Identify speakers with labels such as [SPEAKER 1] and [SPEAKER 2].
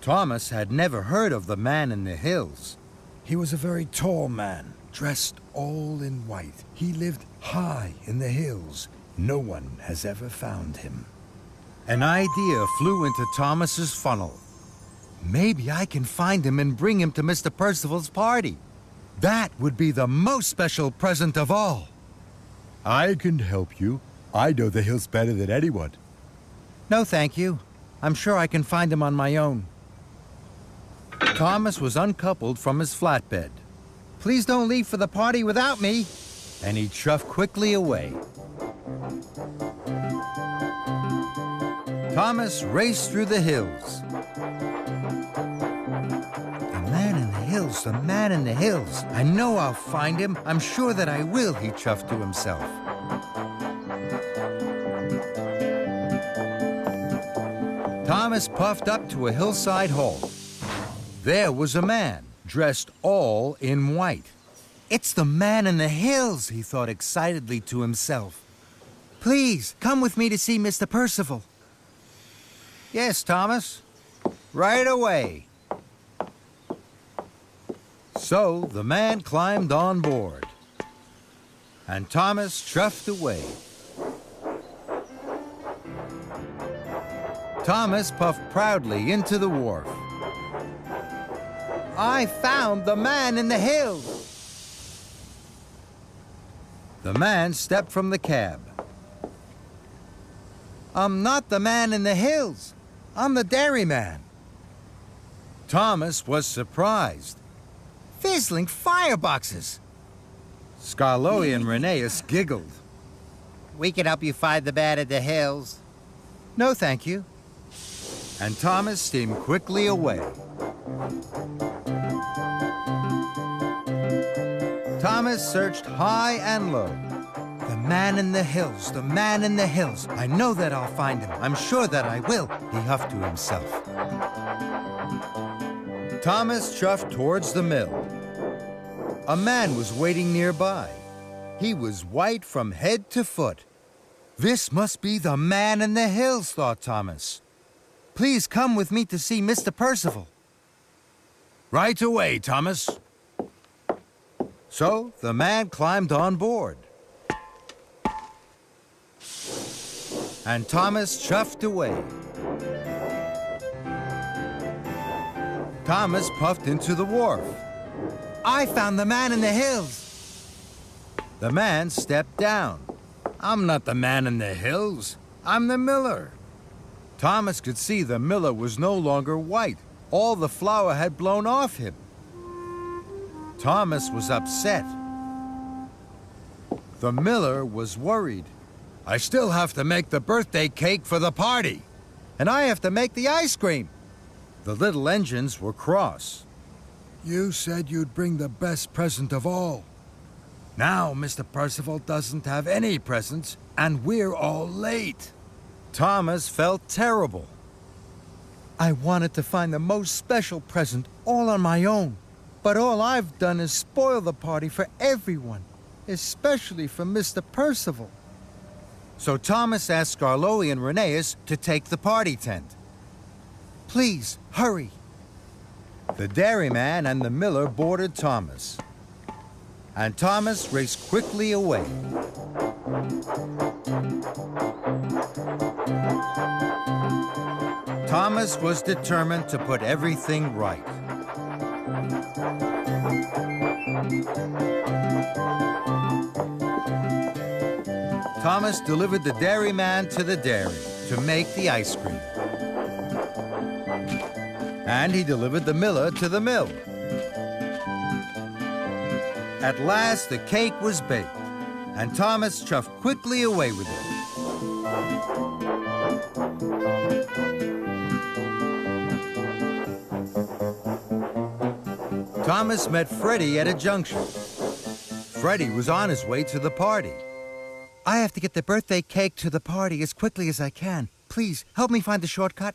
[SPEAKER 1] Thomas had never heard of the man in the hills.
[SPEAKER 2] He was a very tall man, dressed all in white. He lived high in the hills. No one has ever found him.
[SPEAKER 1] An idea flew into Thomas's funnel. Maybe I can find him and bring him to Mr. Percival's party. That would be the most special present of all.
[SPEAKER 2] I can help you. I know the hills better than anyone.
[SPEAKER 1] No, thank you. I'm sure I can find him on my own. Thomas was uncoupled from his flatbed. Please don't leave for the party without me. And he chuffed quickly away. Thomas raced through the hills. The man in the hills, the man in the hills. I know I'll find him. I'm sure that I will, he chuffed to himself. Thomas puffed up to a hillside hall. There was a man, dressed all in white. It's the man in the hills, he thought excitedly to himself. Please, come with me to see Mr. Percival. Yes, Thomas. Right away. So the man climbed on board, and Thomas chuffed away. Thomas puffed proudly into the wharf. I found the man in the hills. The man stepped from the cab. I'm not the man in the hills. I'm the dairyman. Thomas was surprised. Fizzling fireboxes. Skarloey and Rheneas giggled. We can help you find the man in the hills. No, thank you. And Thomas steamed quickly away. Thomas searched high and low. The man in the hills, the man in the hills. I know that I'll find him. I'm sure that I will, he huffed to himself. Thomas chuffed towards the mill. A man was waiting nearby. He was white from head to foot. This must be the man in the hills, thought Thomas. Please come with me to see Mr. Percival. Right away, Thomas. So the man climbed on board. And Thomas chuffed away. Thomas puffed into the wharf. I found the man in the hills. The man stepped down. I'm not the man in the hills. I'm the miller. Thomas could see the miller was no longer white. All the flour had blown off him. Thomas was upset. The miller was worried. I still have to make the birthday cake for the party. And I have to make the ice cream. The little engines were cross.
[SPEAKER 2] You said you'd bring the best present of all.
[SPEAKER 1] Now Mr. Percival doesn't have any presents, and we're all late. Thomas felt terrible. I wanted to find the most special present all on my own. But all I've done is spoil the party for everyone, especially for Mr. Percival. So Thomas asked Skarloey and Rheneas to take the party tent. Please, hurry. The dairyman and the miller boarded Thomas. And Thomas raced quickly away. Thomas was determined to put everything right. Thomas delivered the dairyman to the dairy to make the ice cream. And he delivered the miller to the mill. At last, the cake was baked, and Thomas chuffed quickly away with it. Thomas met Freddie at a junction. Freddie was on his way to the party. I have to get the birthday cake to the party as quickly as I can. Please, help me find the shortcut.